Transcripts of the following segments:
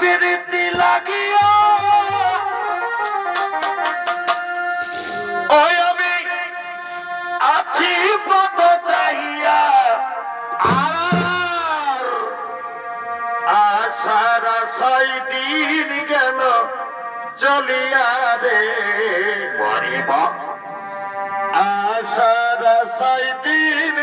প্রীতি লাগিয়া ওই আমি আছি পথ চাহিয়া আর আশার আশায় দিন গেল চলিয়া রে মরিবা আশার আশায় দিন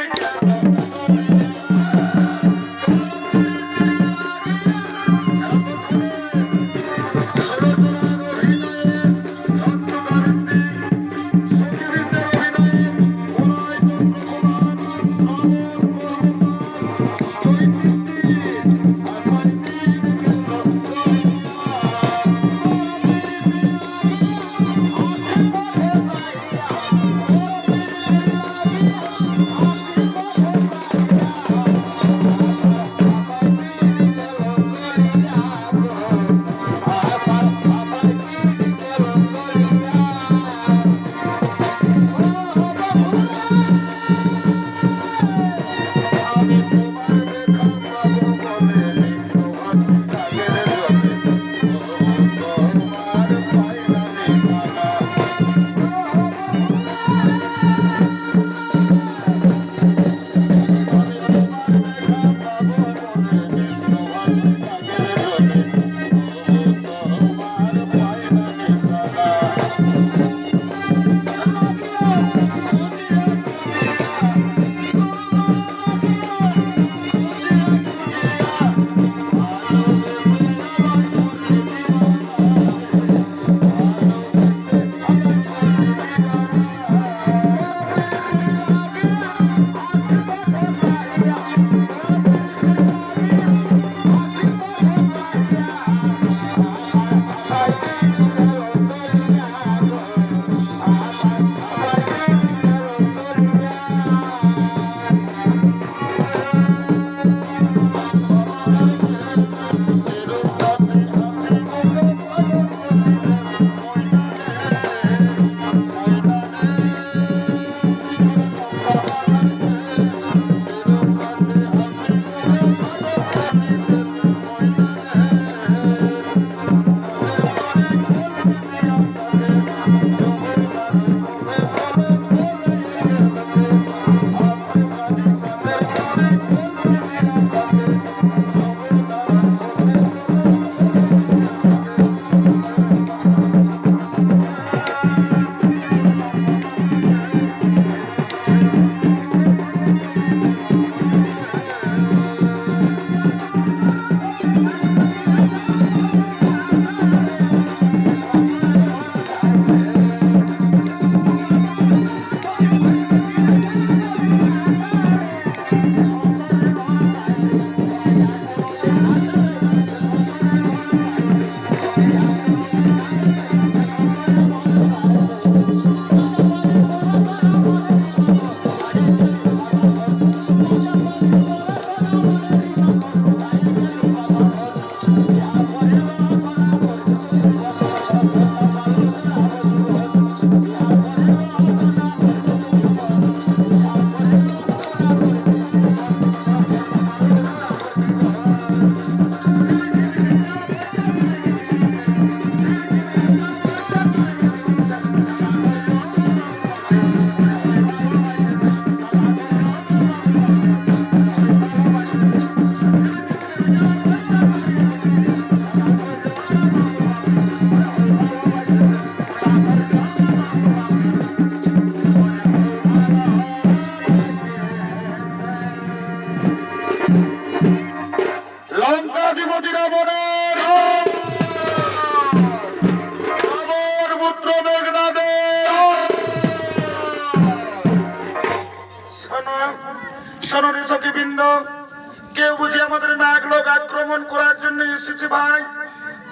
কেউ বুঝি আমাদের নাগলোক আক্রমণ করার জন্য এসেছে ভাই।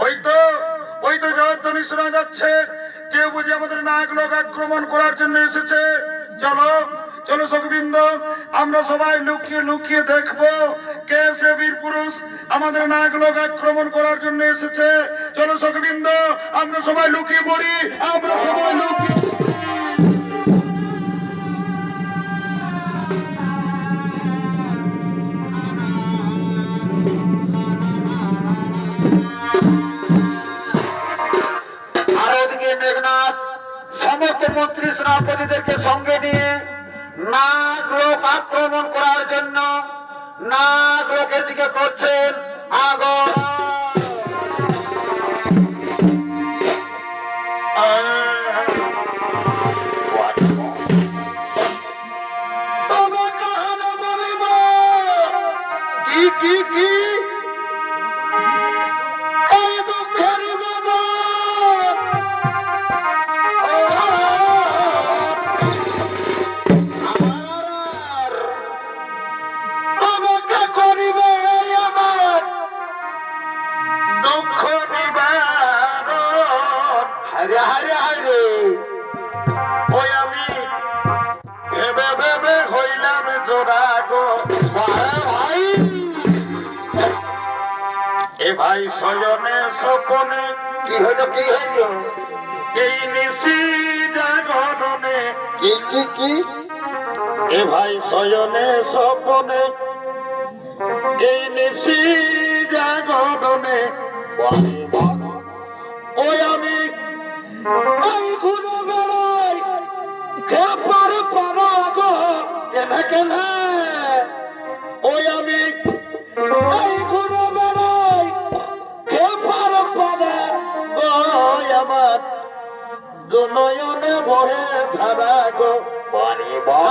ওই তো জয়ধ্বনি শোনা যাচ্ছে, কেউ বুঝি আমাদের নাগলোক আক্রমণ করার জন্য এসেছে। চলো চলো সখবৃন্দ, আমরা সবাই লুকিয়ে লুকিয়ে দেখবো কে সে বীর পুরুষ আমাদের নাগলোক আক্রমণ করার জন্য এসেছে। চলো সখবৃন্দ, আমরা সবাই লুকিয়ে পড়ি, আমরা সবাই লুকিয়ে সেনাপতিদেরকে সঙ্গে নিয়ে নাগ লোক আক্রমণ করার জন্য নাগ লোকের দিকে করছেন আগমন। কি এই দুঃখের বাদন আমাকে করিবে আমার দুঃখ নিবারণ। হারে হারে হারে ওই আমি ভেবে ভেবে হইলাম জোড়াগো ভাই এ ভাই শয়নে স্বপনে কি হইল কি হইল এই নিশি জাগরণে কি কি কি এ ভাই শয়নে স্বপনে এই নিশি জাগরণে ওই আমি এই ঘুরে বেড়াই খেপার পারা গো কেনা কেনা ওই আমি এই ঘুরে বেড়াই খেপার পারা গো আমার দুনয়নে বহে ধারা গো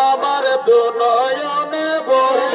আমার দুনয়নে বহে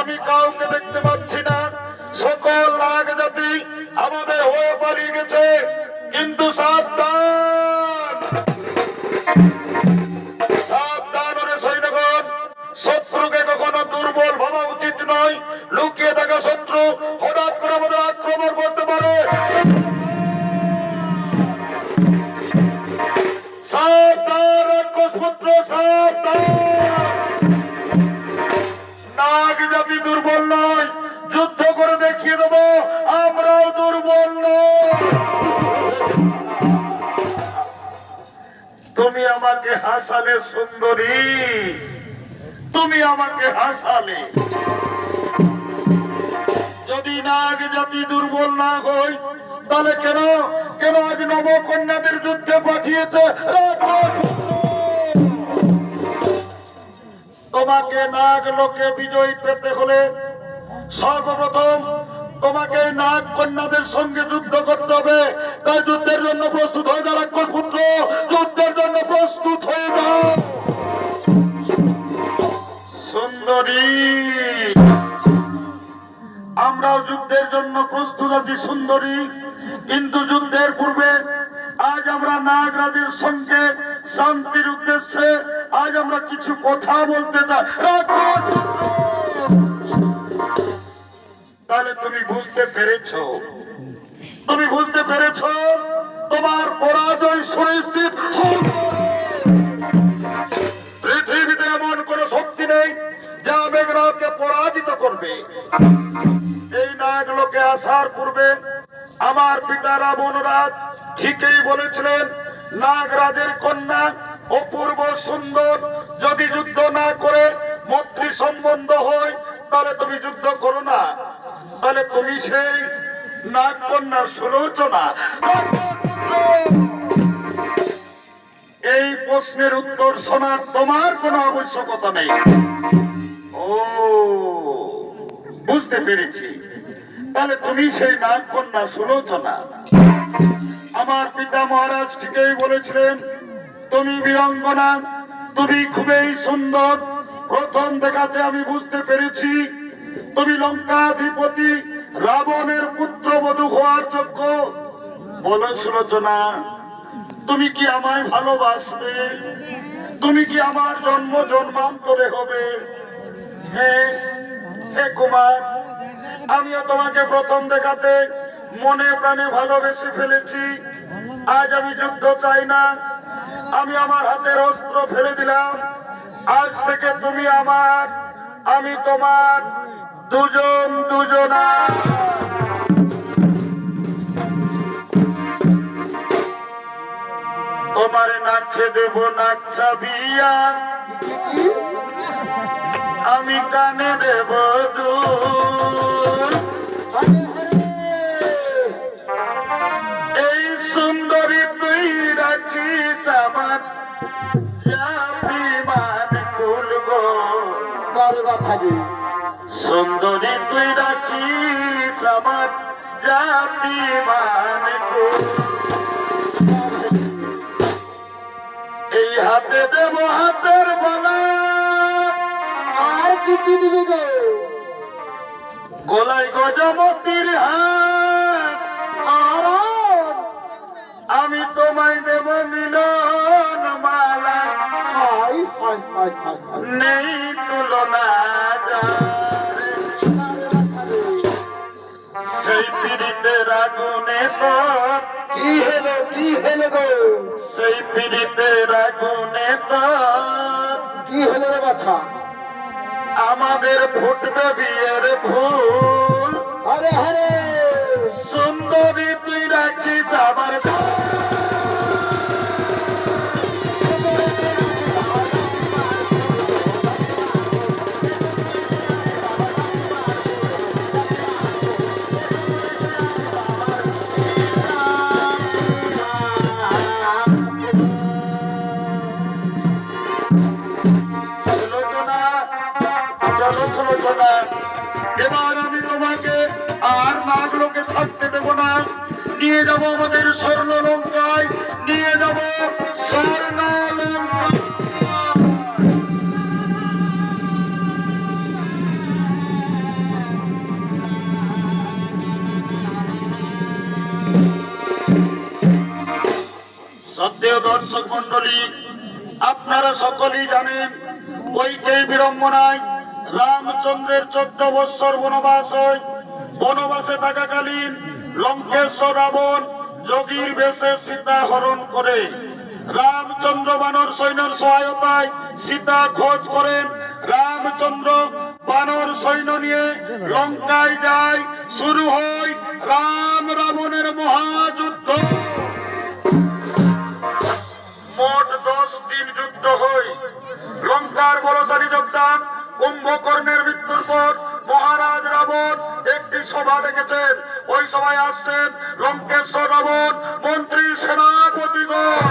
আমি কাউকে দেখতে পাচ্ছি না। সকল নাগ জাতি আমাদের হয়ে পালিয়ে গেছে, কিন্তু সাবধান সাবধান রে সৈন্যগণ, শত্রুকে কখনো দুর্বল ভাবা উচিত নয়। লুকিয়ে থাকা শত্রু হঠাৎ করে আমাদের আক্রমণ করতে পারে। সাবধান রাক্ষসপুত্র, সাবধান। নাগ জাতি দুর্বল নয়, যুদ্ধ করে দেখিয়ে দেবো আমরাও দুর্বল নয়। তুমি আমাকে হাসালে সুন্দরী, তুমি আমাকে হাসালে। যদি নাগ জাতি দুর্বল না হই, তাহলে কেন কেন আজ নবকন্যাদের যুদ্ধে পাঠিয়েছে? তোমাকে নাগ লোকে বিজয়ী পেতে হলে সর্বপ্রথম তোমাকে নাগ কন্যাদের সঙ্গে যুদ্ধ করতে হবে। তাই যুদ্ধের জন্য প্রস্তুত হয়ে যাও রাক্ষসপুত্র, যুদ্ধের জন্য প্রস্তুত হয়ে যাও। সুন্দরী, আমরাও যুদ্ধের জন্য প্রস্তুত আছি সুন্দরী, কিন্তু যুদ্ধের পূর্বে আজ আমরা নাগরাজের সঙ্গে শান্তির উদ্দেশ্যে আজ আমরা কিছু কথা বলতে চাই। তাহলে তুমি বুঝতে পেরেছো, তুমি বুঝতে পেরেছো তোমার পরাজয় সুনিশ্চিত। পৃথিবীতে এমন কোন শক্তি নেই যা মেঘনাথকে পরাজিত করবে। এই নাগলোকে আসার পূর্বে আমার পিতা রাবণরাজ ঠিকই বলেছিলেন, নাগরাজের কন্যা অপূর্ব সুন্দর, যদি যুদ্ধ না করে মৈত্রী সম্বন্ধ হয় তাহলে তুমি যুদ্ধ করো না। তাহলে তুমি সেই নাগ কন্যা সুলোচনা। এই প্রশ্নের উত্তর শোনার তোমার কোনো আবশ্যকতা নেই। ও, বুঝতে পেরেছি, তাহলে তুমি সেই নাগ কন্যা সুলোচনা। আমার পিতা মহারাজ ঠিকই বলেছিলেন, তুমি বীরাঙ্গনা, তুমি খুবই সুন্দর। প্রথম দেখাতে আমি বুঝতে পেরেছি তুমি লঙ্কাধিপতি রাবণের পুত্রবধূ হওয়ার যোগ্য। বলো সুলোচনা, তুমি কি আমায় ভালোবাসবে? তুমি কি আমার জন্ম জন্মান্তরে হবে? হ্যাঁ হে কুমার, আমিও তোমাকে প্রথম দেখাতে মনে প্রাণে ভালোবেসে ফেলেছি। আজ আমি যুদ্ধ চাই না, আমি আমার হাতের অস্ত্র ফেলে দিলাম। আজ থেকে তুমি আমার, আমি তোমার, দুজন দুজনা। তোমারে নাচে দেব নাচা বিয়া, আমি কানে দেব দুল। এই সুন্দরী তুই রাখিস আমার, বিমান খুলব। সুন্দরী তুই রাখিস আমার, বিমান খুলব। এই হাতে দেব হাতের বালা, আর কি কি দিবি গো? গলায় গজমতির হাত, আর আমি তোমায় দেব মিলন মালা। নেই তুলনা সেই পীড়িতের আগুনে তো কি হলো, কি হলো গো? সেই পীড়িতের আগুনে তো কি হলো রে বাছা? আমাদের ফুটবে বিয়ের ফুল। আরে আরে সুন্দরী তুই রাখিস আমার, এবার আমি তোমাকে আর নাগলোকে থাকতে দেব না। নিয়ে যাব আমাদের স্বর্ণ লঙ্কায়, নিয়ে যাব স্বর্ণ লঙ্কা। প্রিয় দর্শক মন্ডলী, আপনারা সকলেই জানেন কইকেয়ী বিড়ম্বনায় রামচন্দ্রের 14 বৎসর বনবাস হয়। বনবাসে থাকাকালীন লঙ্কেশ্বর রাবণ যোগীর বেশে সীতা হরণ করে। রামচন্দ্র বানর সৈন্যের সহায়তায় সীতা খোঁজ করেন। রামচন্দ্র বানর সৈন্য নিয়ে লঙ্কায় যায়। শুরু হয় রাম রাবণের মহাযুদ্ধ। মোট 10 দিন যুদ্ধ হয়। লঙ্কার বলশালী যোদ্ধান কুম্ভকর্ণের মৃত্যুর পর মহারাজ রাবণ একটি সভা ডেকেছেন। ওই সভায় আসছেন লঙ্কেশ্বর রাবণ, মন্ত্রী, সেনাপতিগণ।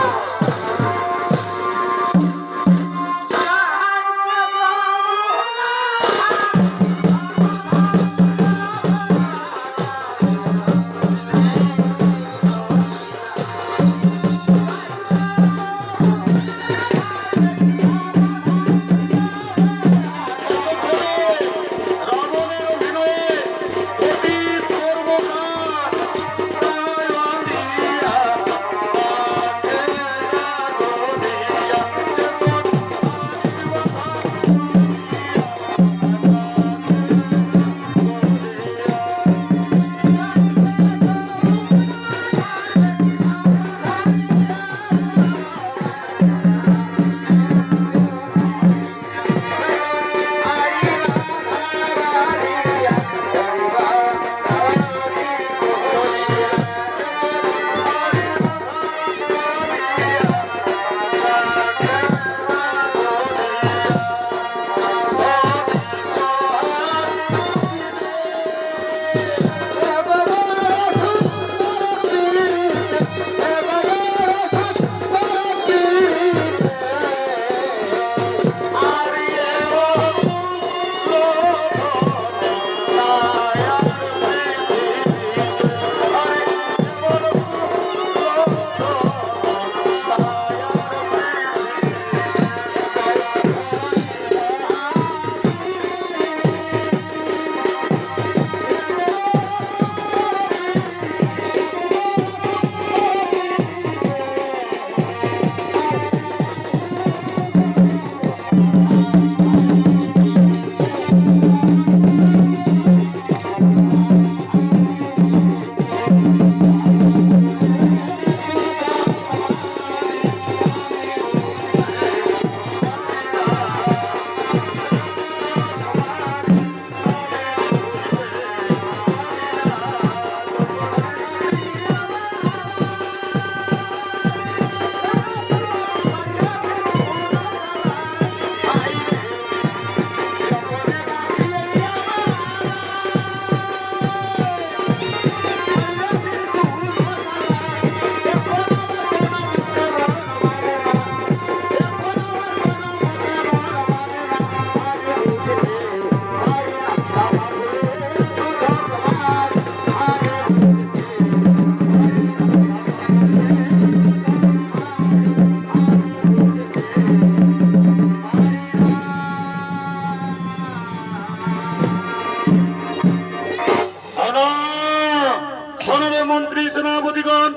মন্ত্রী, সেনাপতিগণ,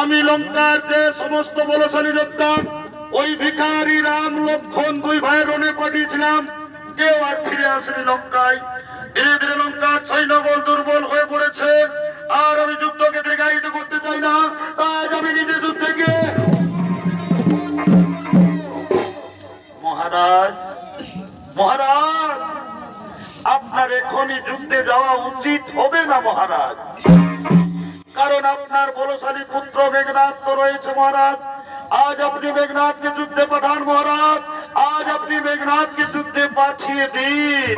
আমি লঙ্কার যে সমস্ত বলশালী যোদ্ধা ওই ভিখারি রাম লক্ষণ 2 ভাই রণে পাঠিয়েছিলাম, কেউ আর ফিরে আসেনি লঙ্কায়। ধীরে ধীরে লঙ্কার সৈন্যবল দুর্বল হয়ে পড়েছে। আর আমি যুদ্ধকে দীর্ঘায়িত করতে চাই না। আজ আমি নিজে যুদ্ধে গিয়ে মহারাজ, মহারাজ, আপনার এখনই যুদ্ধে যাওয়া উচিত হবে না মহারাজ। কারণ আপনার বলশালী পুত্র মেঘনাদ তো রয়েছে মহারাজ। আজ আপনি মেঘনাদকে যুদ্ধে পাঠান মহারাজ। আজ আপনি মেঘনাদকে যুদ্ধে পাঠিয়ে দিন।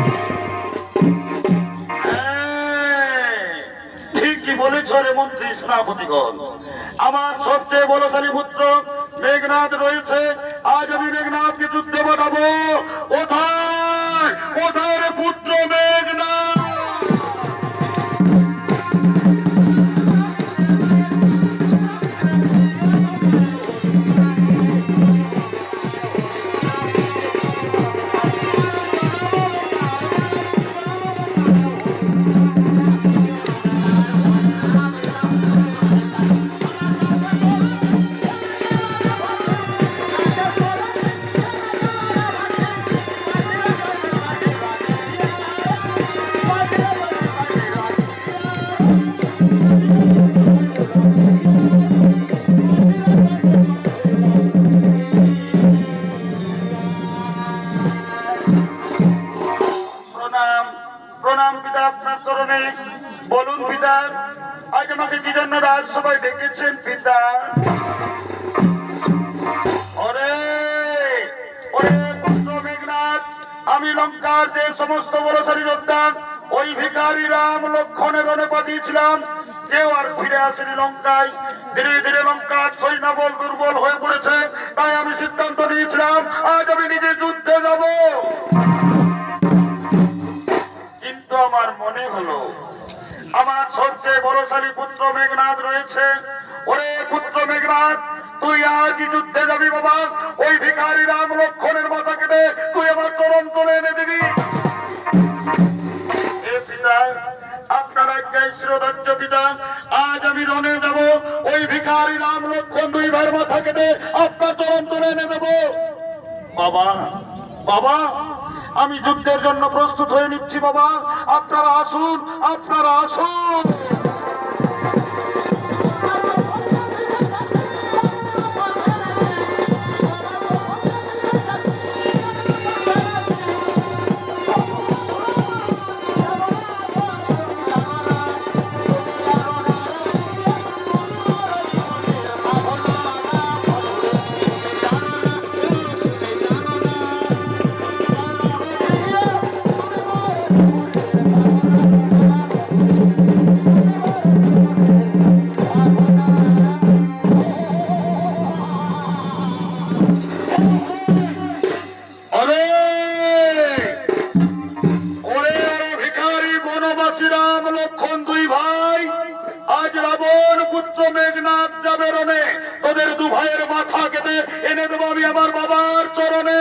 ঠিকই বলেছ রে মন্ত্রী, সেনাপতিগণ। আমার সবচেয়ে বলশালী পুত্র মেঘনাদ রয়েছে। আজ আমি মেঘনাদকে যুদ্ধে পাঠাবো। কোথায় কোথায় রে পুত্র মেঘনাদ? প্রণাম পিতা আপনার চরণে। বলুন পিতা, আজ আমাকে কি জন্য রাজসভায় ডেকেছেন পিতা? ওরে ওরে পুত্র মেঘনাথ, আমি লঙ্কার যে সমস্ত বলশালী যোদ্ধা ওই ভিখারি রাম লক্ষণের রণে পাঠিয়েছিলাম, কেউ আর ফিরে আসেনি লঙ্কায়। ধীরে ধীরে লঙ্কার সৈন্যবল দুর্বল হয়ে পড়েছে, তাই আমি সিদ্ধান্ত নিয়েছিলাম আজ আমি নিজে যুদ্ধে যাব। কিন্তু আমার মনে হলো আমার সবচেয়ে বলশালী পুত্র মেঘনাথ রয়েছে। ওরে পুত্র মেঘনাথ, তুই আজ যুদ্ধে যাবি বাবা, ওই ভিখারি রাম লক্ষণের মাথা কেটে তুই আমার চরণ তলে এনে দিবি। এ পিতা, আপনার আজ্ঞায় শিরোধার্য পিতা, আজ আমি রণে যাব, ওই ভিখারি রাম লক্ষণ দুই ভাইয়ের মাথা কেটে আপনার চরণ তলে এনে দেব। বাবা বাবা, আমি যুদ্ধের জন্য প্রস্তুত হয়ে নিচ্ছি বাবা, আপনারা আসুন, আপনারা আসুন। মেঘনাথ যাবে রণে, তোদের দু ভাইয়ের মাথা কেটে এনে দেবো আমি আমার বাবার চরণে।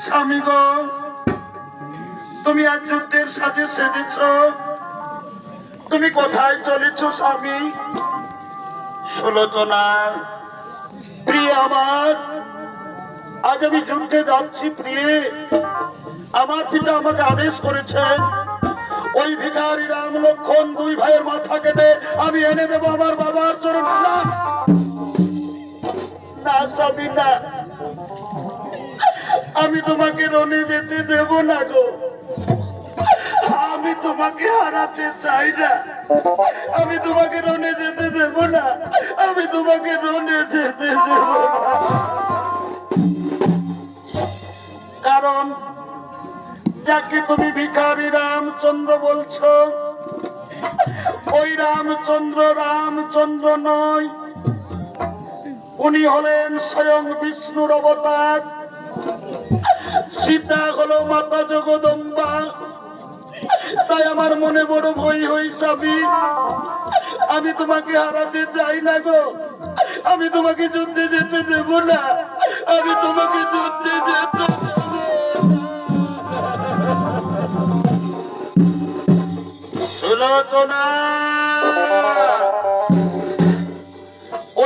স্বামী গো, তুমি আজ যুদ্ধের সাথে সেজেছ, তুমি কোথায় চলেছ স্বামী? সুলোচনা প্রিয় আমার, আজ আমি যুদ্ধে যাচ্ছি প্রিয়ে। আমার পিতা আমাকে আদেশ করেছেন ওই ভিখারি রাম লক্ষণ দুই ভাইয়ের মাথা কেটে আমি এনে দেবো আমার বাবার চরণ। না স্বামী না, আমি তোমাকে রণে যেতে দেব না গো, আমি তোমাকে হারাতে চাই না, আমি তোমাকে রণে যেতে দেব না, আমি তোমাকে রণে যেতে দেব না। কারণ যাকে তুমি ভিখারি রামচন্দ্র বলছো, ওই রামচন্দ্র নয়, উনি হলেন স্বয়ং বিষ্ণুর অবতার। সীতা হলো মাতা জগদম্বা। তাই আমার মনে বড় ভয় হই স্বামী, আমি তোমাকে হারাতে চাই না গো, আমি তোমাকে যুদ্ধে যেতে দেব না, আমি তোমাকে যুদ্ধে যেতে সুলোচনা।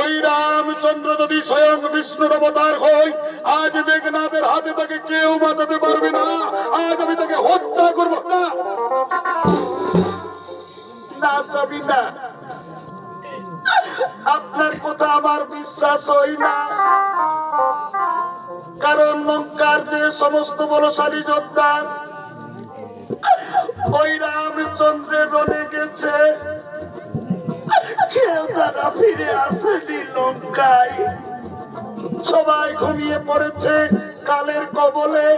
ওই রামচন্দ্র যদি স্বয়ং বিষ্ণুর অবতার হয়, আজ মেঘনাথের হাতে তাকে কেউ বাঁচাতে পারবে না, আজ আমি তাকে হত্যা করব। না স্বামী না, আপনার কথা আমার বিশ্বাস হয় না। কারণ লঙ্কার যে সমস্ত বলশালী যোদ্ধা ওই রামচন্দ্রের রণে গেছে, কেউ তারা ফিরে আসেনি লঙ্কায়, সবাই ঘুমিয়ে পড়েছে কালের কবলে।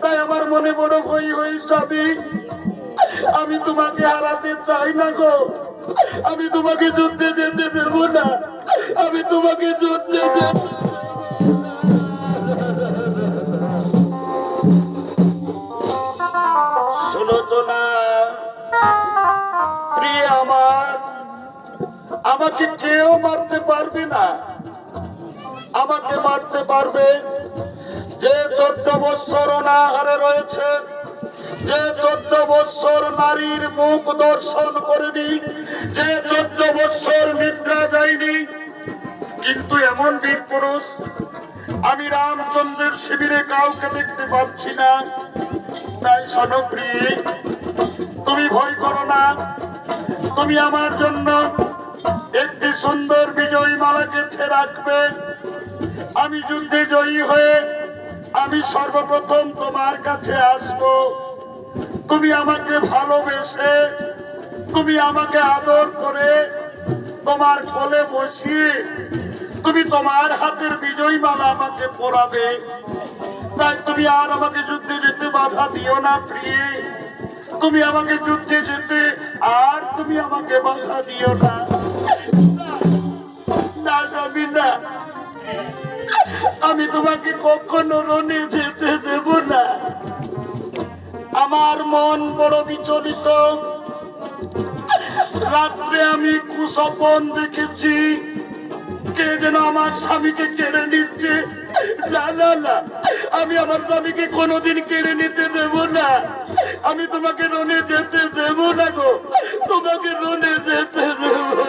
তাই আমার মনে বড় ভয় হই স্বামী, আমি তোমাকে হারাতে চাই না গো, আমি তোমাকে যুদ্ধে যেতে দেব না, আমি তোমাকে যুদ্ধে যেতে। সুলোচনা প্রিয় আমার, আমাকে কেউ মারতে পারবে না, আমাকে মারতে পারবে যে 14 বৎসর অনাহারে রয়েছে, যে 14 বৎসর নারীর মুখ দর্শন করেনি, যে 14 বৎসর নিদ্রা যায়নি, কিন্তু এমন বীর পুরুষ আমি রামচন্দ্রের শিবিরে কাউকে দেখতে পাচ্ছি না। তাই সনপ্রিয়, তুমি ভয় করো না, তুমি আমার জন্য একটি সুন্দর বিজয়ী মালা গেঁথে রাখবে। আমি যুদ্ধে জয়ী হয়ে আমি সর্বপ্রথম তোমার কাছে আসব। তুমি আমাকে ভালোবেসে, তুমি আমাকে আদর করে তোমার কোলে বসিয়ে তুমি তোমার হাতের বিজয়ী মালা আমাকে পরাবে। তাই তুমি আর আমাকে যুদ্ধে যেতে বাধা দিও না প্রিয়ে, তুমি আমাকে যুদ্ধে যেতে আর তুমি আমাকে বাধা দিও না। না যাবি না, আমি তোমাকে কখনো রণে যেতে দেব না। আমার মন বড় বিচলিত। রাত্রে আমি কুস্বপ্ন দেখেছি, কে যেন আমার স্বামীকে কেড়ে নিচ্ছে। না না না, আমি আমার স্বামীকে কোনোদিন কেড়ে নিতে দেব না। আমি তোমাকে রণে যেতে দেব না গো, তোমাকে রণে যেতে দেব না।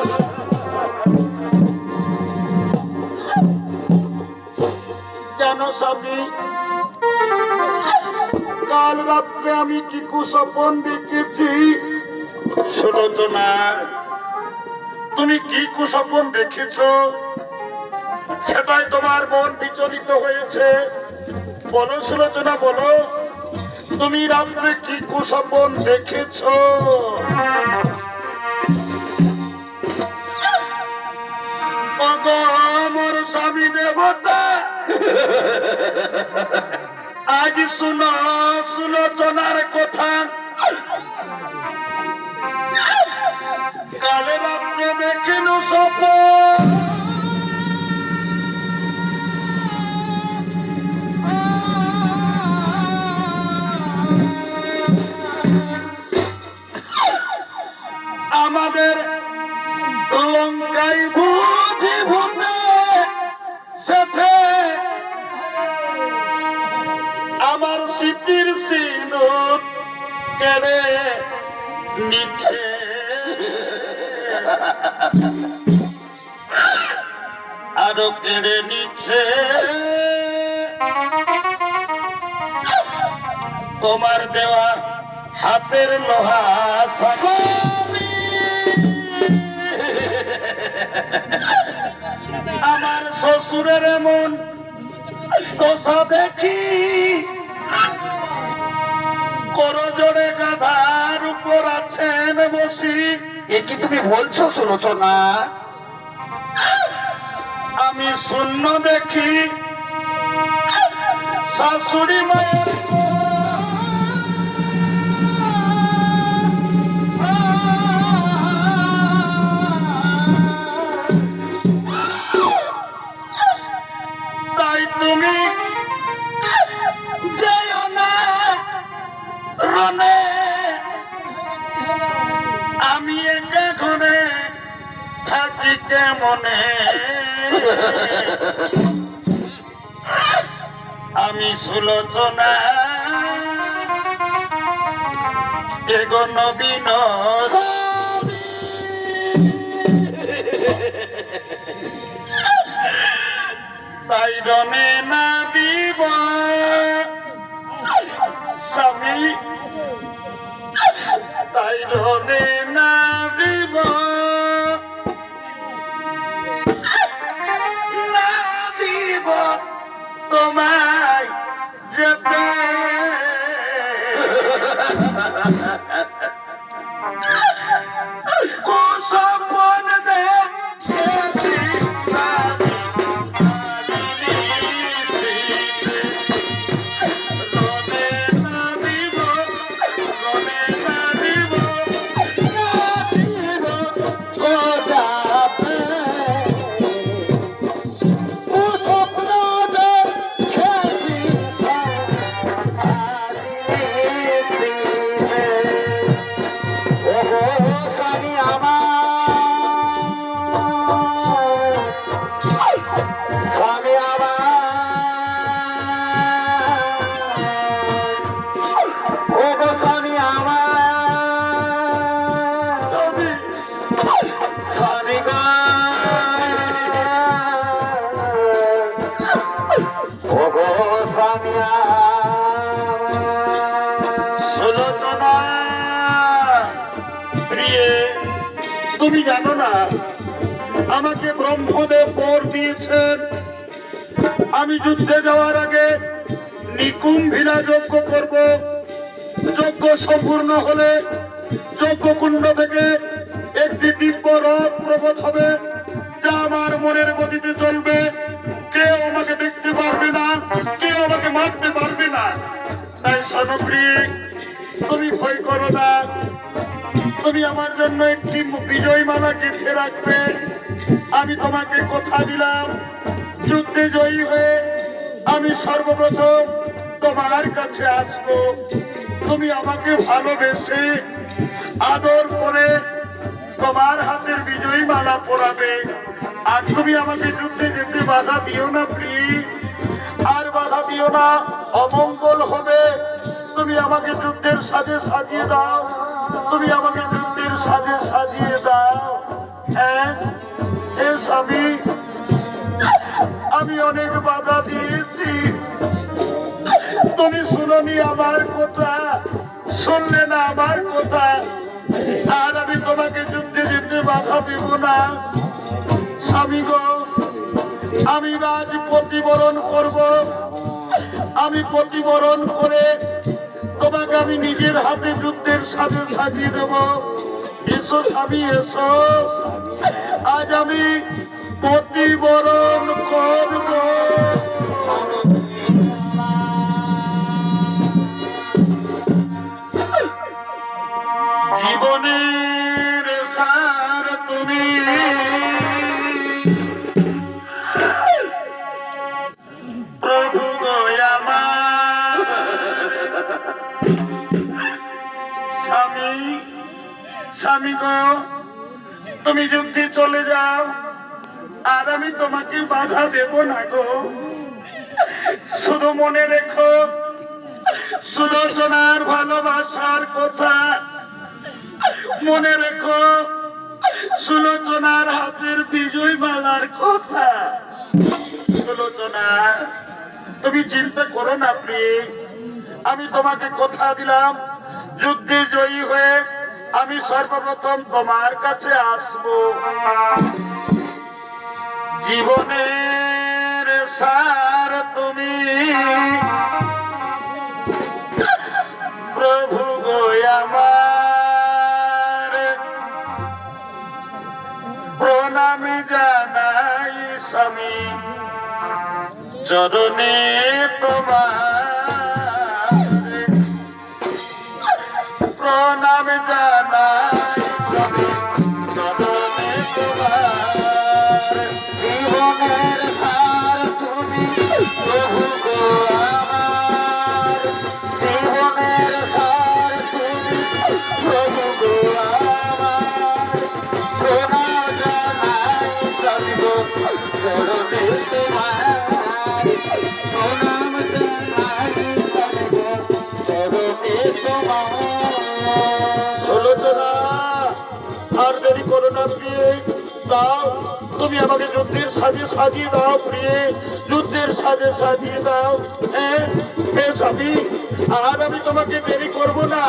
জানো স্বামী, কাল রাত্রে আমি কি কুস্বপ্ন দেখেছি? সুলোচনা, তুমি কি কুস্বপ্ন দেখেছ? সেটাই তোমার মন বিচলিত হয়েছে। বলো সুলোচনা, বলো, তুমি রাত্রে কি কুস্বপ্ন দেখেছ? আমার স্বামী দেবতা, আজ শুনো সুলোচনার কথা। কালে রাত্রে দেখিল স্বপ্ন, আমাদের লঙ্কায় বুঝি ভূমে সাথে আমার স্মৃতির সিঁদুর কেড়ে নিচ্ছে। আরো কেড়ে নিচ্ছে তোমার দেওয়া হাতের লোহা সাগরে। আমার শ্বশুরের এমন দশা দেখি, করজোড়ে গাধার উপর আছেন বসি। এ কি তুমি বলছো সুলোচনা? আমি শূন্য দেখি শাশুড়ি মায়ের তাই তুমি যেও না রণে, আমি একা ঘরে থাকি কেমনে। আমি সুলোচনা এগো নবীন, তাই রণে না দিব স্বামী, তাই রণে না দিব, না দিব তোমায় যেতে। কুস্বপ্ন দেখেছি প্রিয়ে, তুমি জানো না আমাকে ব্রহ্মদেব বর দিয়েছেন আমি যুদ্ধে যাওয়ার আগে নিকুম্ভিলা যজ্ঞ করব। যজ্ঞ সম্পূর্ণ হলে যজ্ঞকুণ্ড থেকে একটি দিব্য রথ প্রবত হবে, যা আমার মনের গতিতে চলবে। কেউ আমাকে দেখতে পারবে না, কেউ আমাকে মারতে পারবে না। তাই সনপ্রিয়, তুমি ভয় করো না। তুমি আমার জন্য একটি বিজয় মালা গেঁথে রাখবে। আমি তোমাকে কথা দিলাম, যুদ্ধে জয়ী হয়ে আমি সর্বপ্রথম তোমার কাছে আসবো। তুমি আমাকে ভালোবেসে আদর করে তোমার হাতের বিজয়ী মালা পরাবে। আর তুমি আমাকে যুদ্ধে যেতে বাধা দিও না প্লিজ, আর বাধা দিও না, অমঙ্গল হবে। তুমি আমাকে যুদ্ধের সাজে সাজিয়ে দাও, তুমি আমাকে যুদ্ধের সাজে সাজিয়ে দাও। হ্যাঁ হে স্বামী, আমি অনেক বাধা দিয়েছি, তুমি শুনোনি আমার কথা, শুনলে না আমার কথা। আর আমি তোমাকে যুদ্ধে যেতে বাধা দেব না। স্বামী গো, আমি আজ প্রতিবরণ করব। আমি প্রতিবরণ করে তোমাকে আমি নিজের হাতে যুদ্ধের সাথে সাজিয়ে দেব। এসো স্বামী, এসো, আজ আমি প্রতিবরণ করব। জীবনের সার তুমি, প্রভু গো আমার। স্বামী, স্বামী গো, তুমি যুদ্ধে চলে যাও, আর আমি তোমাকে বাধা দেব না গো। শুধু মনে রেখো সুলোচনার ভালোবাসার কথা, মনে রেখো সুলোচনার হাতের বিজয় মালার কথা। সুলোচনা, তুমি চিন্তা করো না প্লিজ, আমি তোমাকে কথা দিলাম, যুদ্ধে জয়ী হয়ে আমি সর্বপ্রথম তোমার কাছে আসবো। জীবনের সার তুমি, প্রভু গো আমার। প্রণাম জানাই স্বামী চরণে তোমার, প্রণাম জানাই স্বামী চরণে তোমার। জীবনের সার তুমি, প্রভু গো আমার। জীবনের সার তুমি, প্রভু গো আমার। প্রণাম জানাই স্বামী গো চরণে তোমার। প্রণাম জানাই স্বামী গো চরণে তোমার। সুলোচনা, আর দেরি করো না প্রিয়ে, দাও তুমি আমাকে যুদ্ধের সাজে সাজিয়ে দাও প্রিয়ে, যুদ্ধের সাজে সাজিয়ে দাও। হ্যাঁ হে স্বামী, আর আমি তোমাকে দেরি করব না,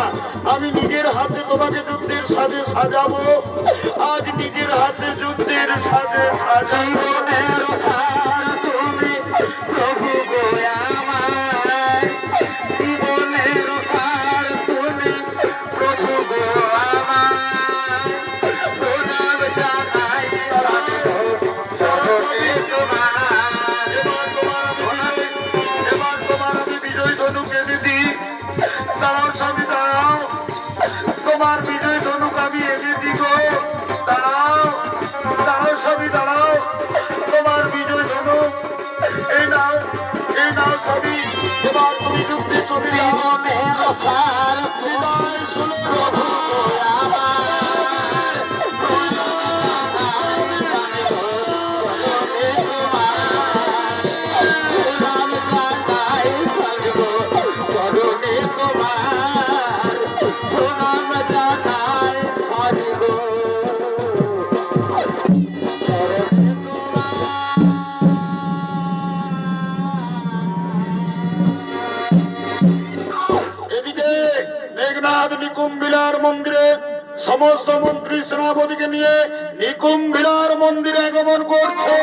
আমি নিজের হাতে তোমাকে যুদ্ধের সাজে সাজাবো। আজ নিজের হাতে যুদ্ধের সাজে সাজাবো। তুমি প্রভু গো আমার। জীবনের সার তুমি, প্রভু গো আমার। প্রণাম জানাই স্বামী গো চরণে তোমার। এবার তোমার আমি বিজয় ধনুক এনে দিই। দাঁড়াও স্বামী, দাঁড়াও, তোমার বিজয় ধনুক আমি এনে দিব। দাঁড়াও, দাঁড়াও স্বামী, দাঁড়াও, তোমার বিজয় ধনুক এই নাও, এই নাও স্বামী। এবার তুমি যুদ্ধে চলে যাও। বিদায় শুনো প্রভু গো আমার। প্রণাম জানাই স্বামী গো চরণে তোমার। প্রণাম জানাই স্বামী গো চরণে তোমার। এদিকে মেঘনাদ নিকুম্বিলার মন্ত্রী সেনাপতিকে নিয়ে নিকুম্ভিলার মন্দিরে আগমন করছে।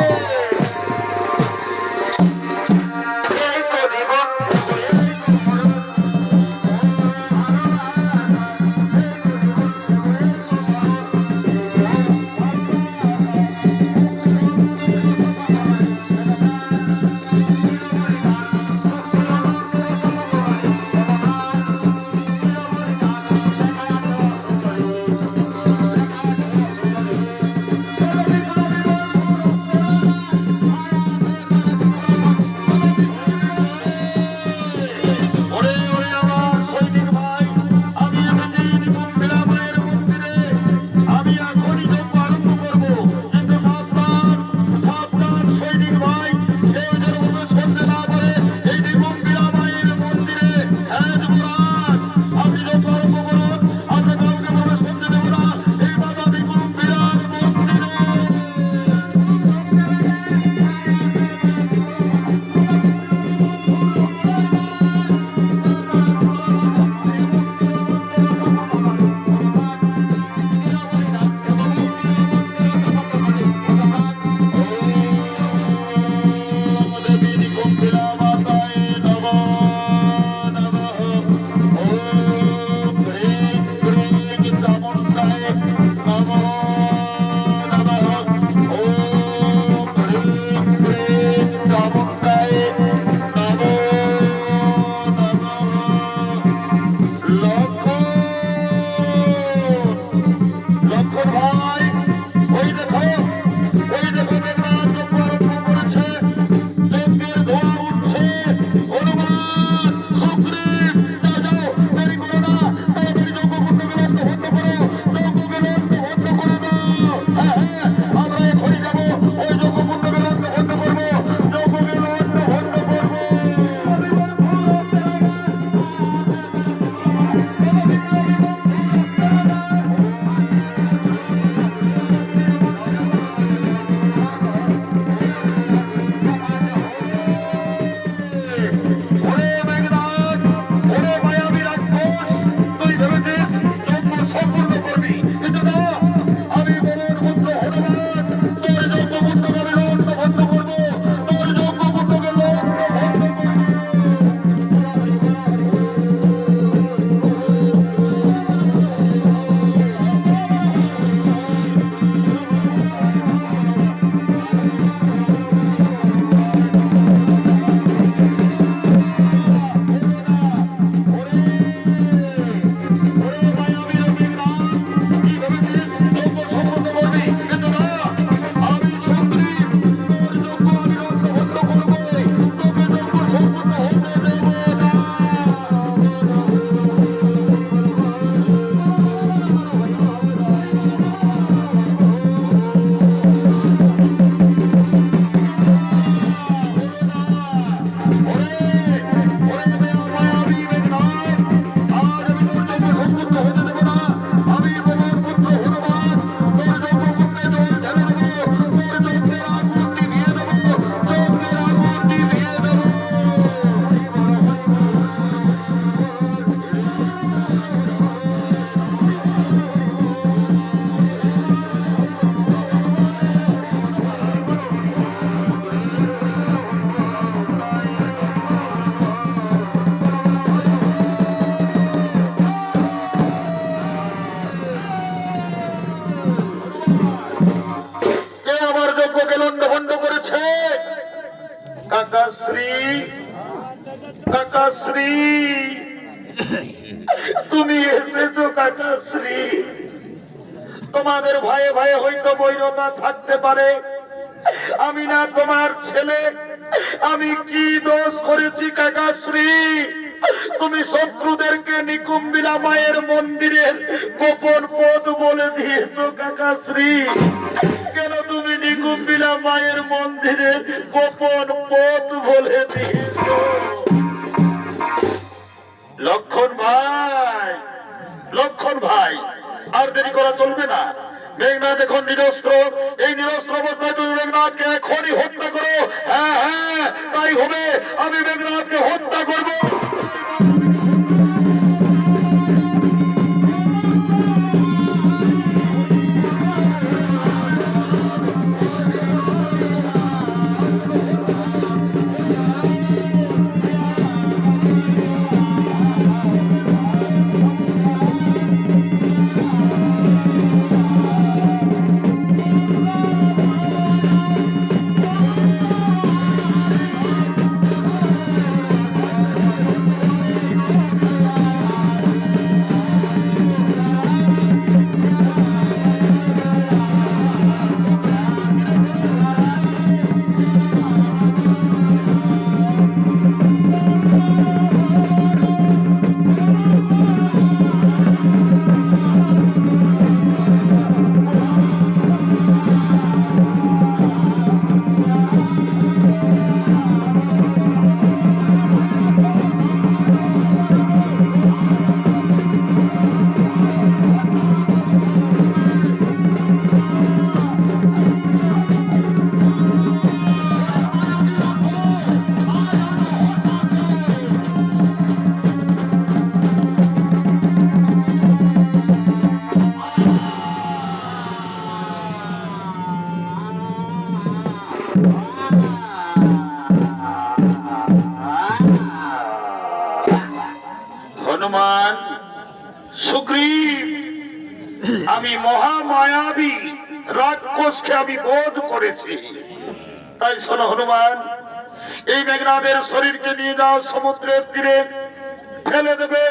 কাকাশ্রী, কাকাশ্রী, তুমি এসেছো কাকাশ্রী। তোমাদের ভয়ে ভয়ে হয়তো বৈরতা থাকতে পারে, আমি না তোমার ছেলে, আমি কি দোষ করেছি কাকাশ্রী? তুমি শত্রুদেরকে নিকুম্বিলা মায়ের মন্দিরের গোপন পথ বলে দিয়েছো কাকাশ্রী। কেন তুমি নিকুম্বিলা মায়ের মন্দিরের গোপন পথ বলে দিয়েছো? লক্ষণ ভাই, লক্ষণ ভাই, আর দেরি করা চলবে না। মেঘনাথ এখন নিরস্ত্র, এই নিরস্ত্র অবস্থায় তুমি মেঘনাথকে এখনই হত্যা করো। হ্যাঁ হ্যাঁ, তাই হবে, আমি মেঘনাথকে হত্যা করবো। মহামায়াবী রাক্ষসকে আমি বোধ করেছি। তাই শোনো হনুমান, এই মেঘনাদের শরীরকে নিয়ে যাও সমুদ্রের তীরে, ফেলে দেবে।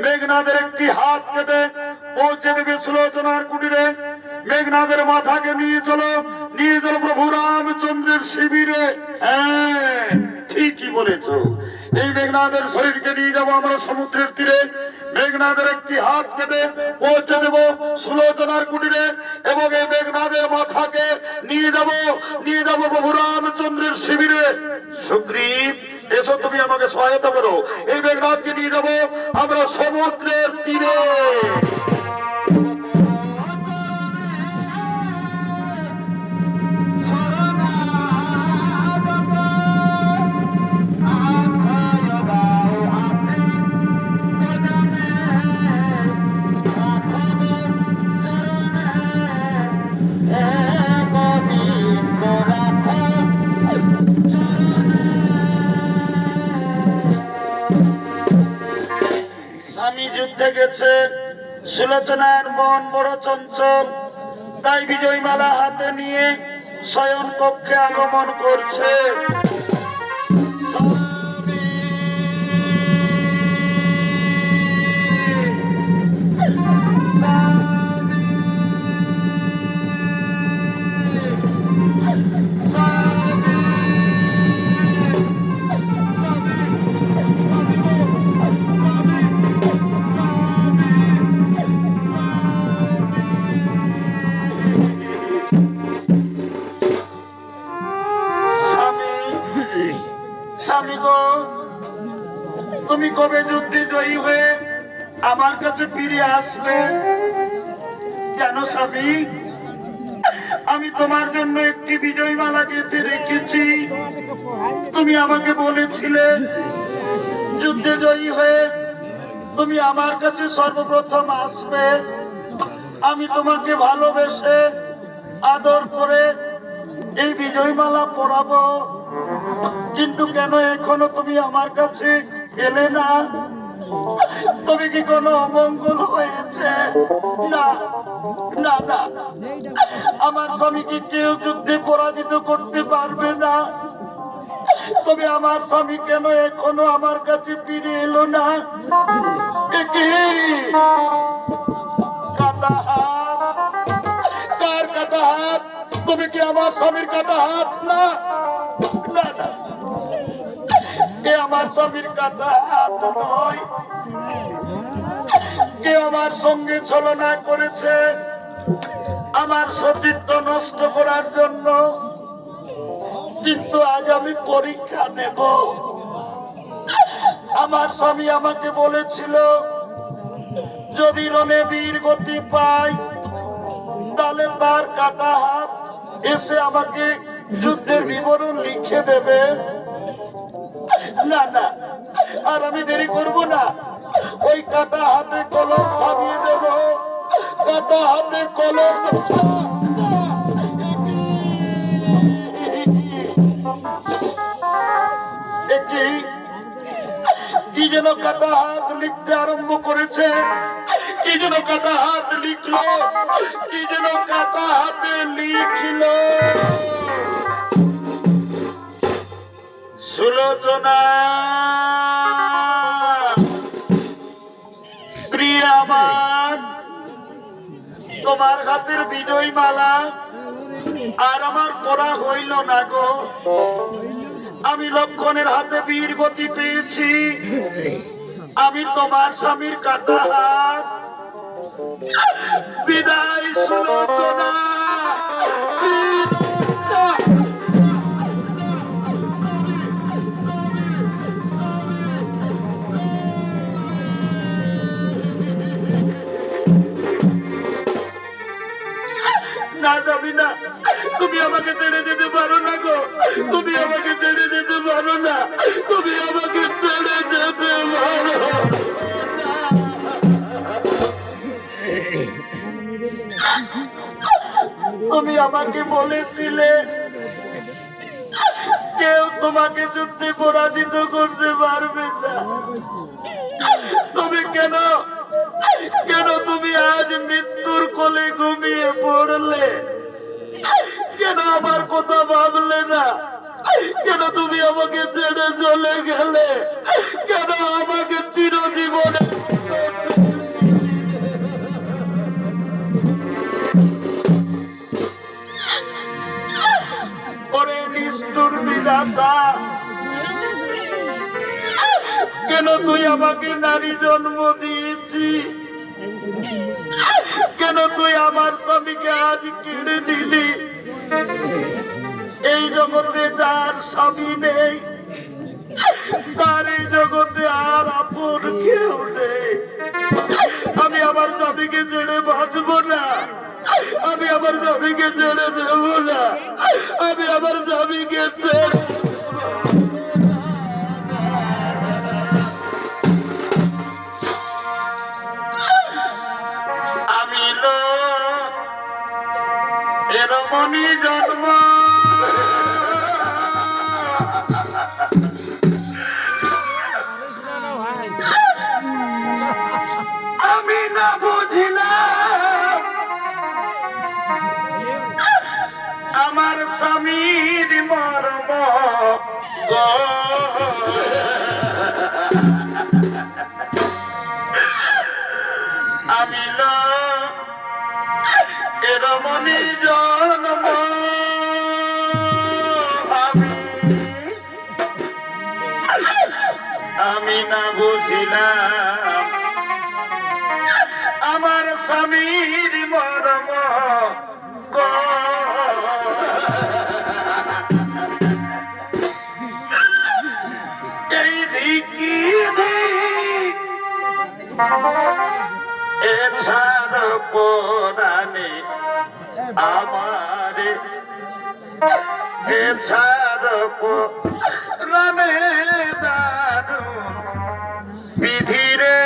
মেঘনাদের একটি হাত কেটে পৌঁছে দেবে সুলোচনার কুটিরে। মেঘনাদের মাথাকে নিয়ে চলো প্রভু রামচন্দ্রের শিবিরে। হ্যাঁ, ঠিকই বলেছো। এই মেঘনাদের শরীরকে নিয়ে যাবো আমরা সমুদ্রের তীরে। মেঘনাদের একটি হাত কেটে পৌঁছে দেব সুলোচনার কুটিরে, এবং এই মেঘনাদের মাথাকে নিয়ে যাব প্রভু রামচন্দ্রের শিবিরে। সুগ্রীব, এসো, তুমি আমাকে সহায়তা করো। এই মেঘনাথকে নিয়ে যাবো আমরা সমুদ্রের তীরে। স্বামী যুদ্ধে গেছে, সুলোচনার মন বড় চঞ্চল, তাই বিজয়মালা হাতে নিয়ে শয়ন কক্ষে আগমন করছে। স্বামী গো, তুমি কবে যুদ্ধে জয়ী হয়ে আমার কাছে ফিরে আসবে? কেন স্বামী, আমি তোমার জন্য একটি বিজয়মালা গেঁথে রেখেছি। তুমি আমাকে বলেছিলে যুদ্ধে জয়ী হয়ে তুমি আমার কাছে সর্বপ্রথম আসবে। আমি তোমাকে ভালোবেসে আদর করে এই বিজয়মালা পরাবো, কিন্তু কেন এখনো তুমি আমার কাছে এলে না? তুমি কি কোনো অমঙ্গল হয়েছে? না না না, আমার স্বামীকে কেউ যুদ্ধে পরাজিত করতে পারবে না। তবে আমার স্বামী কেন এখনো আমার কাছে ফিরে এলো না? কাটা হাত, কার কাটা হাত? তুমি কি আমার স্বামীর কাটা হাত? না না না, এ আমার স্বামীর কাটা হাত নয়। কে আমার সঙ্গে ছলনা করেছে আমার সতীত্ব নষ্ট করার জন্য, কিন্তু আজ আমি পরীক্ষা নেব। আমার স্বামী আমাকে বলেছিল যদি রণে বীর গতি পাই তাহলে তার কাটা হাত এসে আমাকে যুদ্ধের বিবরণ লিখে দেবে। না না, আর আমি দেরি করব না, ওই কাটা হাতে কলম থামিয়ে দেব। কাটা হাতে কলম, কি যেন কাটা হাত লিখতে আরম্ভ করেছে, কি যেন কাটা হাত লিখলো, কি যেন কাটা হাতে লিখল। সুলোচনা প্রিয় আমার, তোমার হাতের বিজয় মালা আর আমার পড়া হইল না গো। আমি লক্ষণের হাতে বীর গতি পেয়েছি, আমি তোমার স্বামীর কাটা হাত। বিদায় সুলোচনা। না যাবি না, তুমি আমাকে ছেড়ে যেতে পারো না গো, তুমি আমাকে ছেড়ে যেতে পারো না, তুমি আমাকে ছেড়ে যেতে পারো। তুমি আমাকে বলেছিলে কেউ তোমাকে যুদ্ধে পরাজিত করতে পারবে না, তুমি কেন কেন তুমি আজ মৃত্যুর কোলে ঘুমিয়ে পড়লে? কেন আমার কথা ভাবলে না? কেন তুমি আমাকে ছেড়ে চলে গেলে? কেন আমাকে চিরজীবনে করে নিষ্ঠুর বিধাতা? কেন তুই আমাকে নারী জন্ম দিয়েছি? কেন তুই আমার স্বামীকে আজ কেড়ে নিলি? এই জগতে যার স্বামী নেই তার এই জগতে আর আপন কেউ নেই। আমি আমার স্বামীকে ছেড়ে বাঁচবো না, আমি আমার স্বামীকে ছেড়ে দেব না, আমি আমার স্বামীকে ছেড়ে আমি এরমনি জন্ম আমি না বুঝিলাম আমার স্বামীর মর্ম গো। আমি না এরমনি জন্ম আমি না বুঝিলাম আমার স্বামীর মর্ম গো। এই দিকি এছাড় পরাণে আমার এছাড় পরাণে দারুণ বিধিরে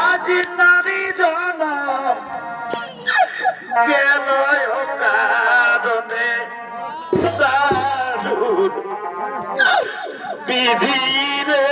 আজ নারী জনম গেল কারণে দারুণ বিধিরে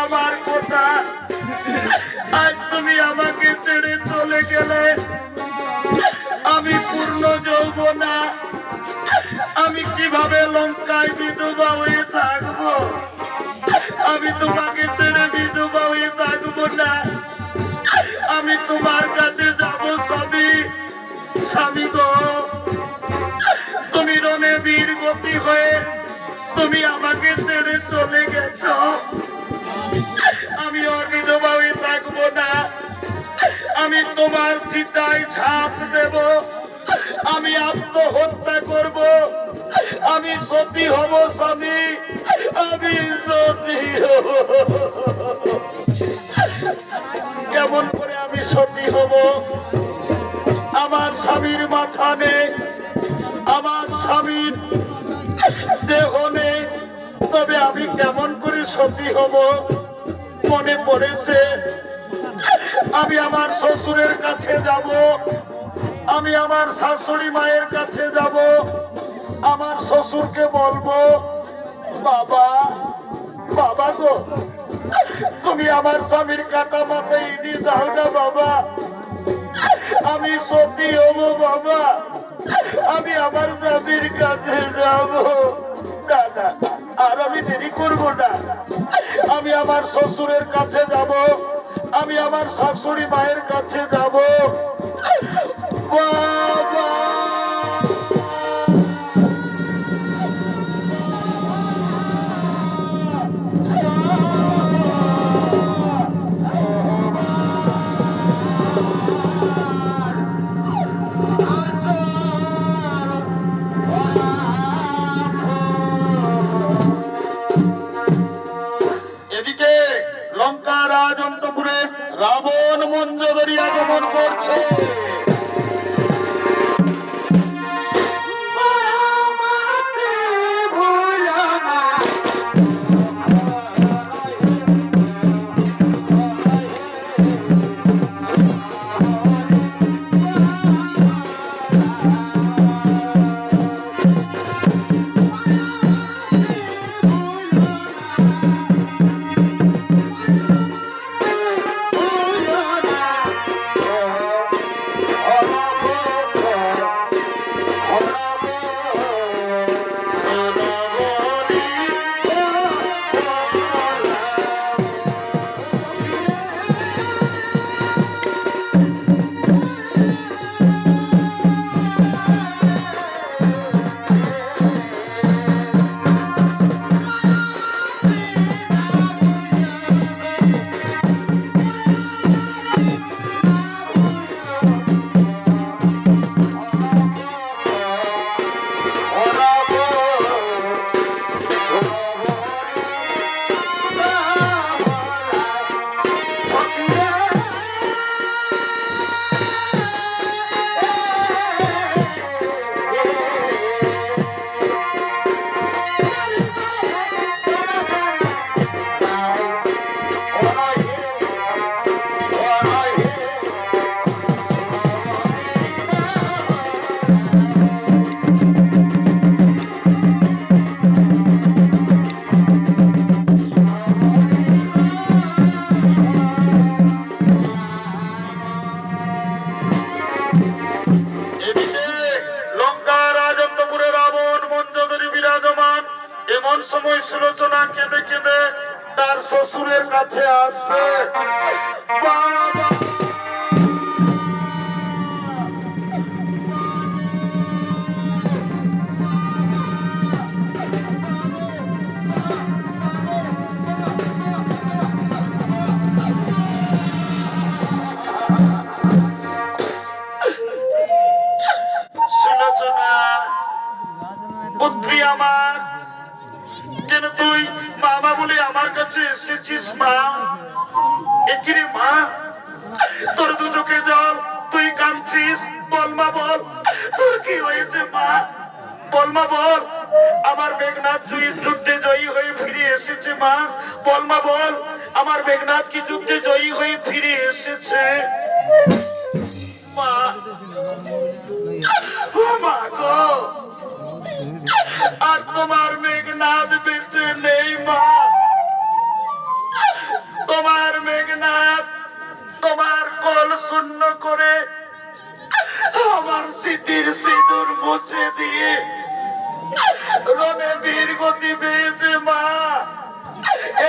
আমার কথা, আজ তুমি আমাকে ছেড়ে চলে গেলে। আমি পূর্ণ যৌবনা, আমি কিভাবে লঙ্কায় বিধবা হয়ে থাকবো? আমি তোমাকে ছেড়ে বিধবা হয়ে থাকবো না। আমি তোমার কাছে যাবো স্বামী। স্বামী গো, তুমি রণে বীর গতি হয়ে তুমি আমাকে ছেড়ে চলে গেছ। আমি অবিধবা হয়ে থাকবো না। আমি তোমার চিতায় ঝাঁপ দেব, আমি আত্মহত্যা করব, আমি সতী হব স্বামী, আমি সতী হব। কেমন করে আমি সতী হব? আমার স্বামীর মাথা নেই, আমার স্বামীর দেহ নেই, তবে আমি কেমন করে সতী হব? মনে পড়েছে আমি আমার শ্বশুরের কাছে যাব, আমি আমার শাশুড়ি মায়ের কাছে যাব, আমার শ্বশুরকে বলবো, বাবা বাবা গো, তুমি আমার স্বামীর কাটা মাথায় ইনি দাও না বাবা, আমি সত্যি হব বাবা, আমি আমার স্বামীর কাছে যাব। দাদা আর আমি দেরি করব না, আমি আমার শ্বশুরের কাছে যাব, আমি আমার শাশুড়ি মায়ের কাছে যাব। বাবা এদিকে লঙ্কা রাজন্তপুরে রাবণ মঞ্জরি আগমন করছে। এমন সময় সুলোচনা কেঁদে কেঁদে তার শ্বশুরের কাছে আসছে। বাবা সুলোচনা, পুত্রী আমার, কেন তুই বাবা বলে আমার কাছে এসেছিস মা? একিরে মা, তোর দু চোখে জল, তুই কাঁদছিস, বল মা বল, তোর কি হয়েছে মা? বল মা বল। আমার মেঘনাথ যুদ্ধে জয়ী হয়ে ফিরে এসেছে মা, বল মা বল, আমার মেঘনাথ কি যুদ্ধে জয়ী হয়ে ফিরে এসেছে? মা, ও মা গো, আর তোমার মেঘনাথ বেঁচে নেই মা। তোমার মেঘনাথ তোমার কোল শূন্য করে আমার স্মৃতির সিঁদুর মুছে দিয়ে রণে বীর গতি পেয়েছে মা।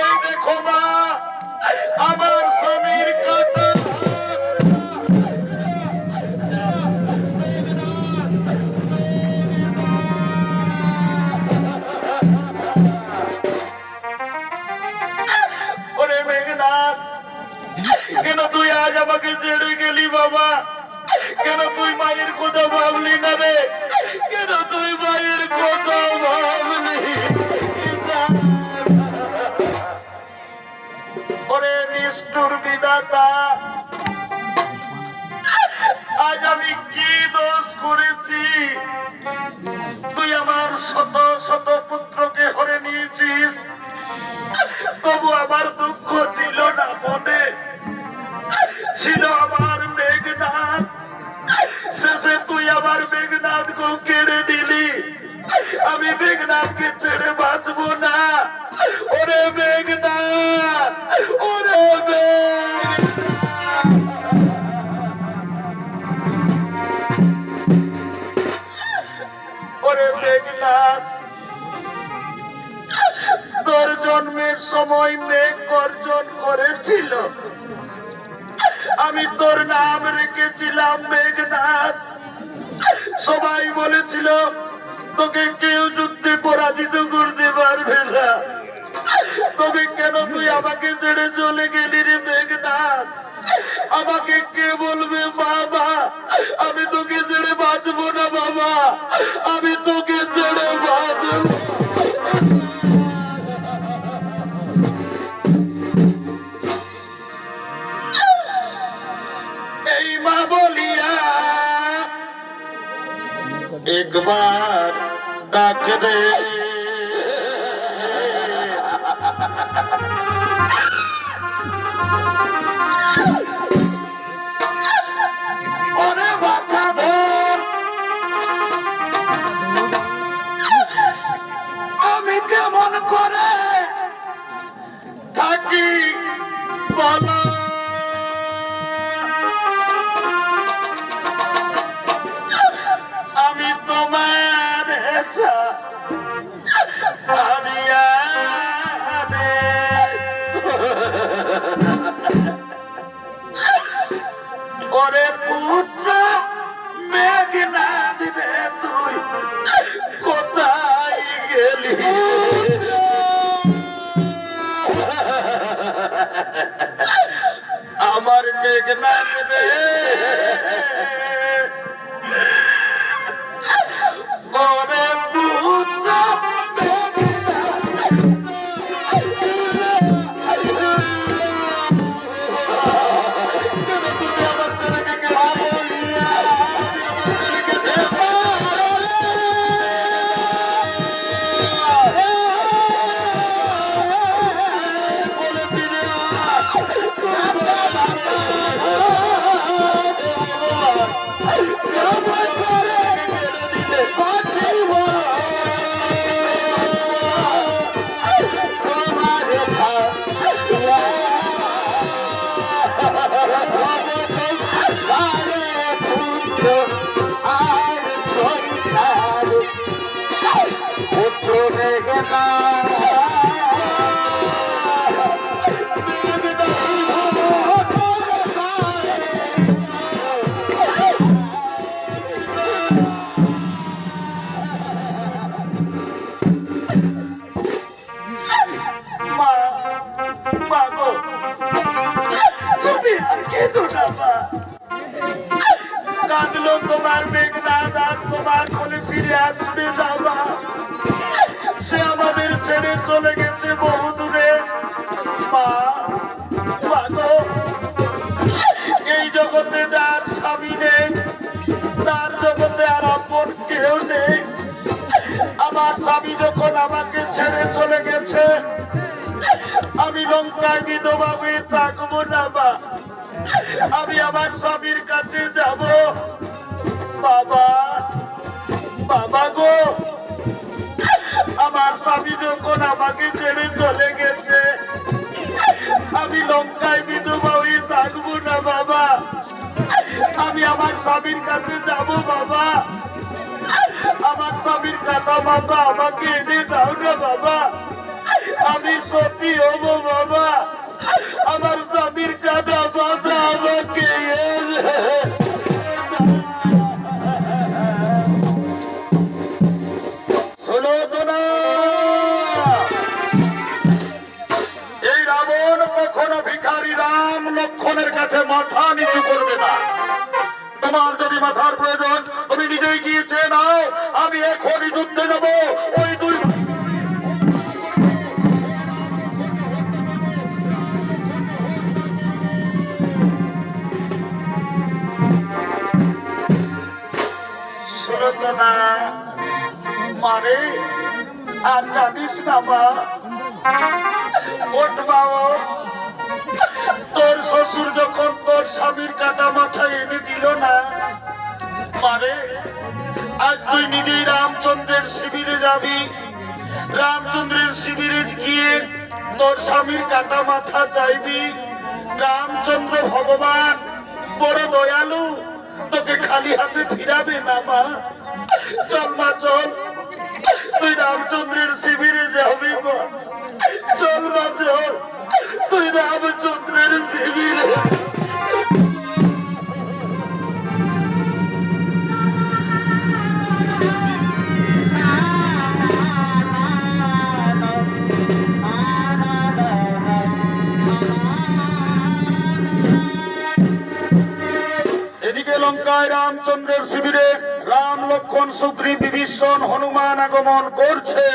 এই দেখো মা, আমার স্বামীর কথা কেন তুই আজ আমাকে ছেড়ে গেলি বাবা? কেন তুই মায়ের কথা ভাবলি না রে? কেন তুই মায়ের কথা ভাবলি? ওরে নিষ্ঠুর বিধাতা, আজ আমি কি দোষ বাবু আমার দুঃখ ছিল না মনে, ছিল আমার মেঘনাথ। শেষে তুই আমার মেঘনাথকে কেড়ে দিলি, আমি মেঘনাথকে ছেড়ে বাঁচবো না। ওরে মেঘনাথ, ওরে ওরে মেঘনাথ, তোর জন্মের সময় মেঘ গর্জন করেছিল, আমি তোর নাম রেখেছিলাম মেঘনাথ। সবাই বলেছিল তোকে কেউ যুদ্ধে পরাজিত করতে পারবে না, তবে কেন তুই আমাকে ছেড়ে চলে গেলি রে মেঘনাথ? আমাকে কে বলবে বাবা, আমি তোকে ছেড়ে বাঁচবো না বাবা, আমি তোকে ছেড়ে বাঁচব। এই মা বলিয়া একবার ডাক দে, ওরে বাছা ধর, আমি কেমন করে থাকি বলো? আমি তোমার ওরে পুত্র মেঘনাথ রে, তুই কোথায় গেলি? আমার মেঘনাথ রে, ওরে পুত্র কাঁদলো তোমার মেঘনাথ, আর তোমার কোলে ফিরে আসবে বাবা। সে আমাদের ছেড়ে চলে গেছে বহু দূরে। মা, এই জগতে তার স্বামী নেই, তার জগতে আর আপন কেউ নেই। আমার স্বামী যখন আমাকে ছেড়ে চলে গেছে, আমি লঙ্কায় বিধবা হয়ে থাকবো না মা, আমি আমার স্বামীর কাছে যাব। বাবা, বাবা গো, আমার স্বামী যখন আমাকে ছেড়ে চলে গেছে, আমি লঙ্কায় বিধবা হয়ে থাকবো না বাবা, আমি আমার স্বামীর কাছে যাব বাবা। আমার স্বামীর কথা মতো আমাকে এনে দাও না বাবা, আমি সত্যি হবো বাবা। আমার স্বামীর কথা মতো আমাকে শোনো তো না, এই রাবণ কখনো ভিখারি রাম লক্ষণের কাছে মাথা নিচু করবে না। তোমার যদি মাথার প্রয়োজন তুমি নিজেই গিয়ে চেয়ে নাও, আমি এখনই যুদ্ধে যাব। ওই দুই সুরতনা মানে আর জানিস না মা, ওঠ বাবা, তোর শ্বশুর যখন তোর স্বামীর কাটা মাথায় এনে দিল না, মানে আজ তুই নিজেই রামচন্দ্রের শিবিরে যাবি, রামচন্দ্রের শিবিরে গিয়ে তোর স্বামীর কাটা মাথা চাইবি। রামচন্দ্র ভগবান বড় দয়ালু, তোকে খালি হাতে ফিরাবে না মা। চল মা চল, তুই রামচন্দ্রের শিবিরে যাবি মা। চল মা চল, তুই রামচন্দ্রের শিবিরে। এদিকে লঙ্কায় রামচন্দ্রের শিবিরে রাম লক্ষ্মণ সুগ্রীব বিভীষণ হনুমান আগমন করছে।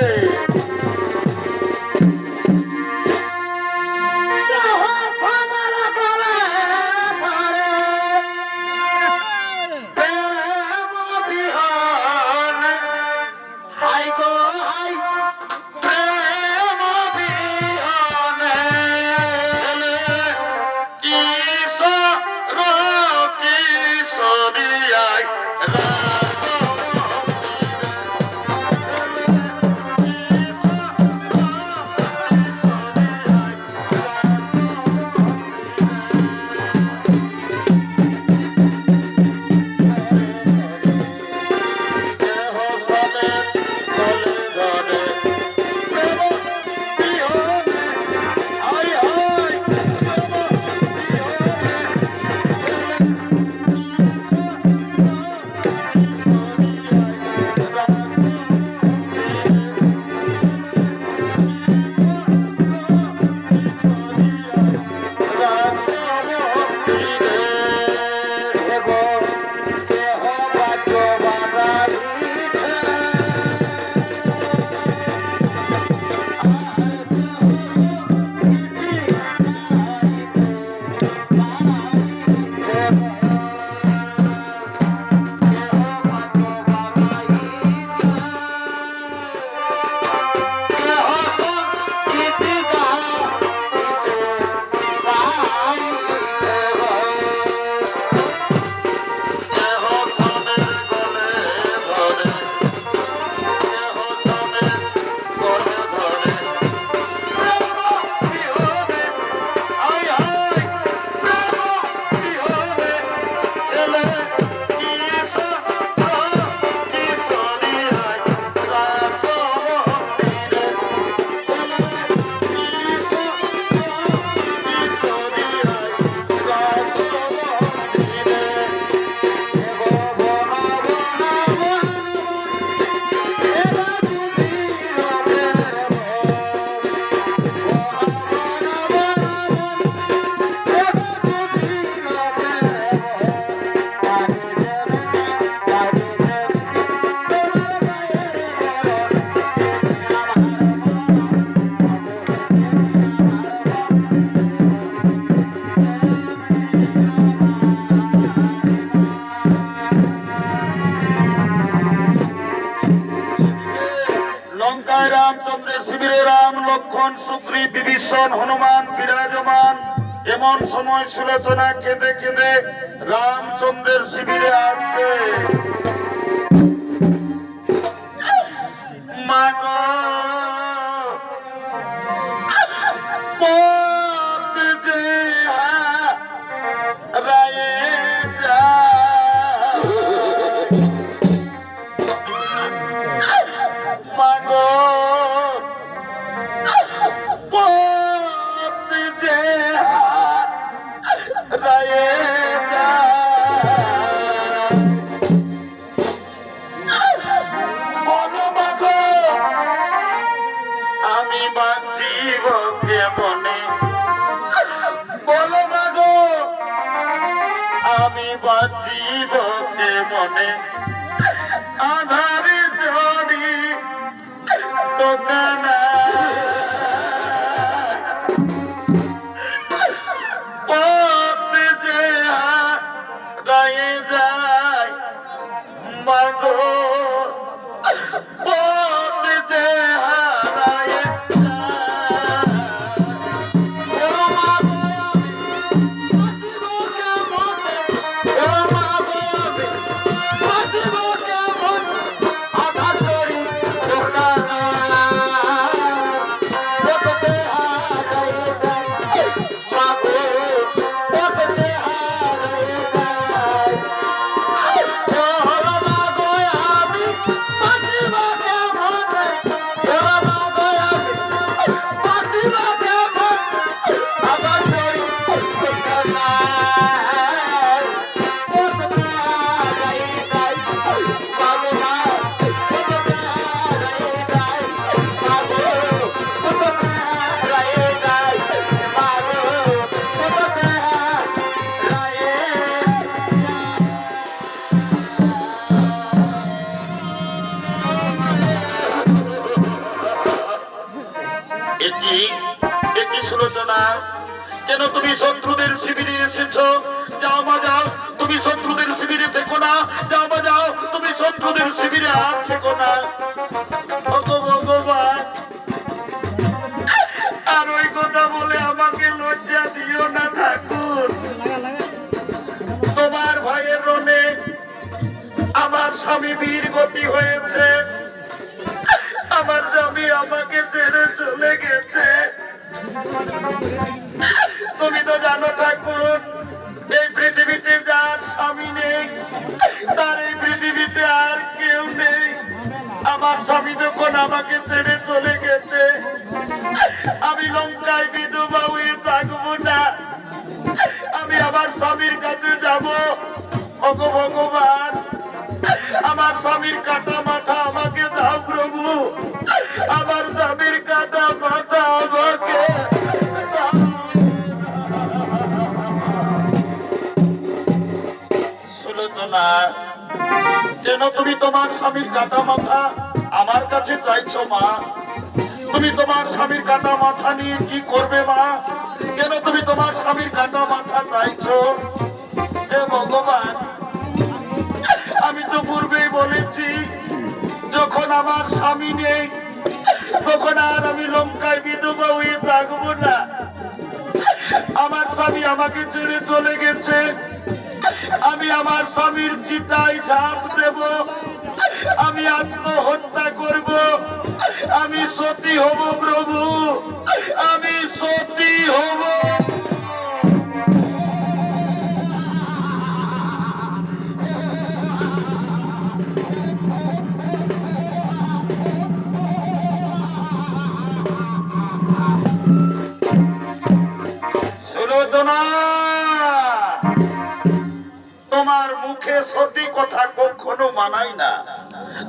রামচন্দ্রের শিবিরে রাম লক্ষ্মণ সুগ্রীব বিভীষণ হনুমান বিরাজমান। এমন সময় সুলোচনা কেঁদে কেঁদে রামচন্দ্রের শিবিরে আসছে। মা গো, পথ যে হারায়ে যায়, মা গো পথ যে হারায়ে যায়, বলো মা গো আমি বাঁচিব কেমনে, বলো মা গো আমি বাঁচিব কেমনে, আধারে ঝরি দোকানা পথ যে হারায়ে যায়, মা গো পথ যে হারায়ে যায়। কি একই সুলোচনা, কেন তুমি শত্রুদের শিবিরে এসেছো? যাও মা যাও, তুমি শত্রুদের শিবিরে থেকো না। যাও মা যাও, তুমি শত্রুদের শিবিরে আর থেকো না। ওগো ভগবান, আর ওই কথা বলে আমাকে লজ্জা দিও না ঠাকুর। তোমার ভাইয়ের রণে আমার স্বামী বীর গতি হয়েছে, আমার স্বামী আমাকে ছেড়ে চলে গেছে। তুমি তো জানো ঠাকুর, এই পৃথিবীতে যার স্বামী নেই তার এই পৃথিবীতে আর কেউ নেই। আমার স্বামী যখন আমাকে ছেড়ে চলে গেছে, আমি লঙ্কায় বিধবা হয়ে থাকবো না, আমি আমার স্বামীর কাছে যাব। ওগো ভগবান, আমার স্বামীর কাটা মাথা আমাকে দাও প্রভু, আমার স্বামীর কাটা মাথা আমাকে দাও। সুলোচনা, কেন তুমি তোমার স্বামীর কাটা মাথা আমার কাছে চাইছো মা? তুমি তোমার স্বামীর কাটা মাথা নিয়ে কি করবে মা? কেন তুমি তোমার স্বামীর কাটা মাথা চাইছো? হে ভগবান, আমি তো পূর্বেই বলেছি, যখন আমার স্বামী নেই তখন আর আমি লঙ্কায় বিধবা হয়ে থাকবো না। আমার স্বামী আমাকে ছেড়ে চলে গেছে, আমি আমার স্বামীর চিতায় ঝাঁপ দেব, আমি আত্মহত্যা করব, আমি সতী হব প্রভু, আমি সতী হব। সুলোচনা, তোমার মুখে সতী কথা কখনো মানাই না।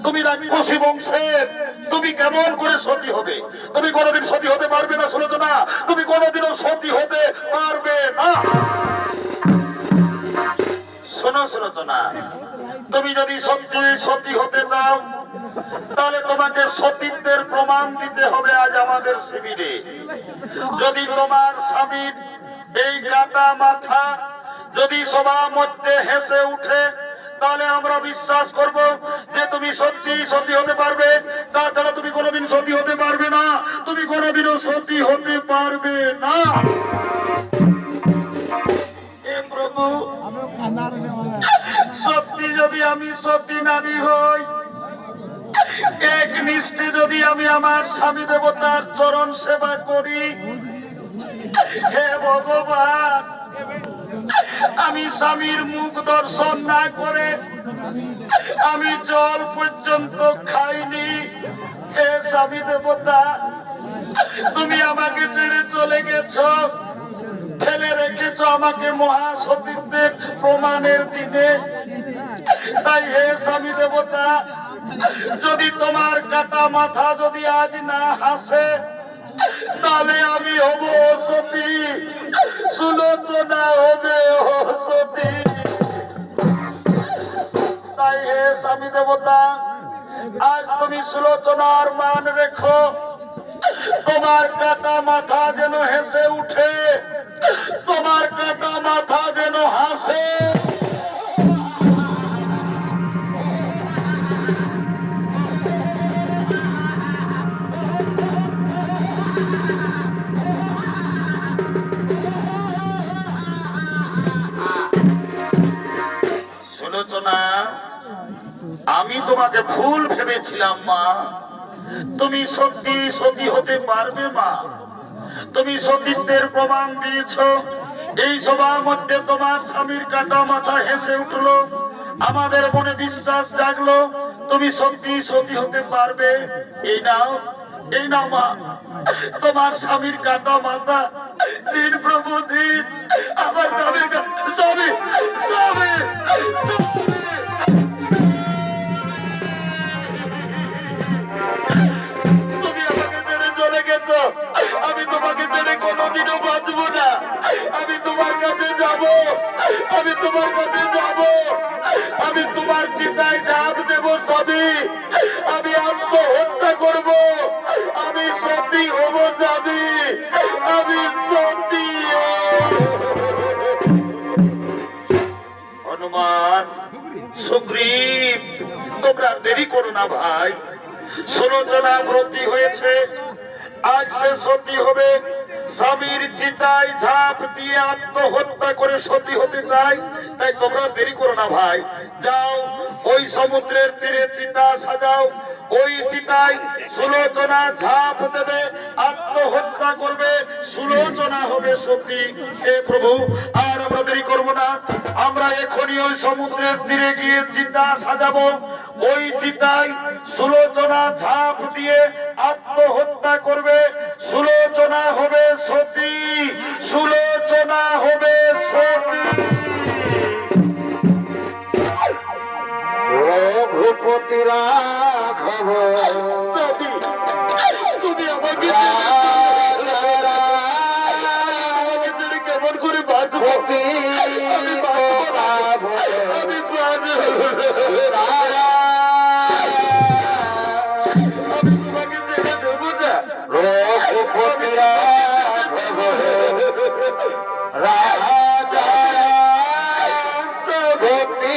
তুমি রাজবংশী বংশের, তুমি কেমন করে সতী হবে? তুমি কোনোদিন সতী হতে পারবে না সুলোচনা, তুমি কোনোদিনও সতী হতে পারবে না। শোনো সুলোচনা, তুমি যদি সত্যি সতী হতে চাও তাহলে তোমাকে সতীত্বের প্রমাণ দিতে হবে আজ আমাদের শিবিরে। যদি তোমার স্বামীর এই কাটা মাথা যদি সবার মধ্যে হেসে উঠে, তাহলে আমরা বিশ্বাস করব যে তুমি সত্যি সতী হতে পারবে। তাছাড়া তুমি কোনোদিন সতী হতে পারবে না, তুমি কোনোদিনও সতী হতে পারবে না। হে প্রভু, সত্যি যদি আমি সতী নারী হই, এক নিষ্ঠে যদি আমি আমার স্বামী দেবতার চরণ সেবা করি, হে ভগবান, আমি স্বামীর মুখ দর্শন না করে আমি জল পর্যন্ত খাইনি। হে স্বামী দেবতা, তুমি আমাকে ছেড়ে চলে গেছো, ফেলে রেখেছো আমাকে মহাসতীত্বের প্রমাণের দিনে। তাই হে স্বামী দেবতা, যদি তোমার কাটা মাথা যদি আজ না হাসে, তাহলে আমি হব সতী, সুলোচনা হবে সতী। তাই হে স্বামী দেবতা, আজ তুমি সুলোচনার মান রেখো, তোমার কাটা মাথা যেন হেসে উঠে, তোমার কাটা মাথা যেন হাসে। সুলোচনা, আমি তোমাকে ভুল ভেবেছিলাম মা, তুমি সত্যি সতী হতে পারবে মা। তুমি সতীত্বের প্রমাণ দিয়েছ, এই সবার মধ্যে তোমার স্বামীর কাটা মাথা হেসে উঠলো, আমাদের মনে বিশ্বাস জাগলো তুমি সত্যি সতী হতে পারবে। এই নাও, এই নাও মা, তোমার স্বামীর কাটা মাথা। দিন প্রভু দিন, আমার স্বামীর স্বামী স্বামী। তুমি আমাকে ছেড়ে চলে গেছো, আমি তোমাকে ছেড়ে কোনোদিনও বাঁচবো না। আমি তোমার কাছে যাব, আমি তোমার কাছে যাব, আমি তোমার চিতায় ঝাঁপ দেবো স্বামী, আমি আত্মহত্যা করবো, আমি সতী হব স্বামী। সুগ্রীব, তোমরা দেরি করো না ভাই। সুলোচনা ব্রতী হয়েছে, আজ সে সতী হবে। স্বামীর চিতায় ঝাঁপ দিয়ে আত্মহত্যা করে সতী হতে চায়, তাই তোমরা দেরি করো না ভাই। যাও, ওই সমুদ্রের তীরে চিতা সাজাও, ওই চিতায় সুলোচনা ঝাঁপ দেবে, আত্মহত্যা করবে, সুলোচনা হবে সতী। হে প্রভু, আর আমরা দেরি করবো না, আমরা এখনই ওই সমুদ্রের তীরে গিয়ে চিতা সাজাবো। ওই চিতায় সুলোচনা ঝাঁপ দিয়ে আত্মহত্যা করবে, সুলোচনা হবে সতী, সুলোচনা হবে সতী। রঘুপতি রাঘব, তুমি আমাকে কেমন করে বাঁচবো? আমি বাঁচবো তোমাকে ছেড়ে দেবো না। রঘুপতি রাঘব রাজা গতি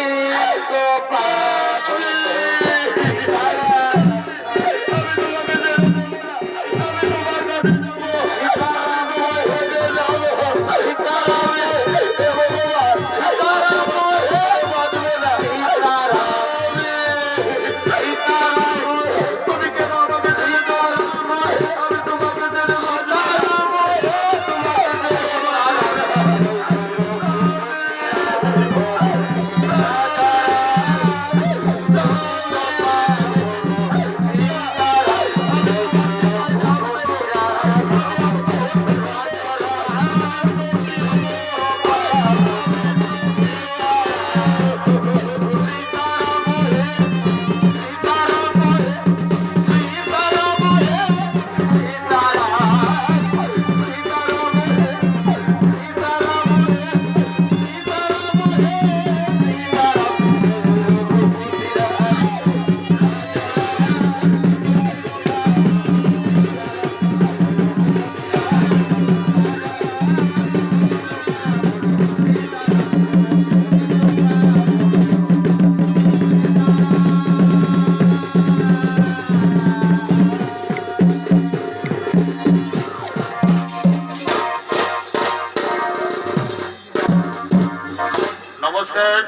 নমস্কার।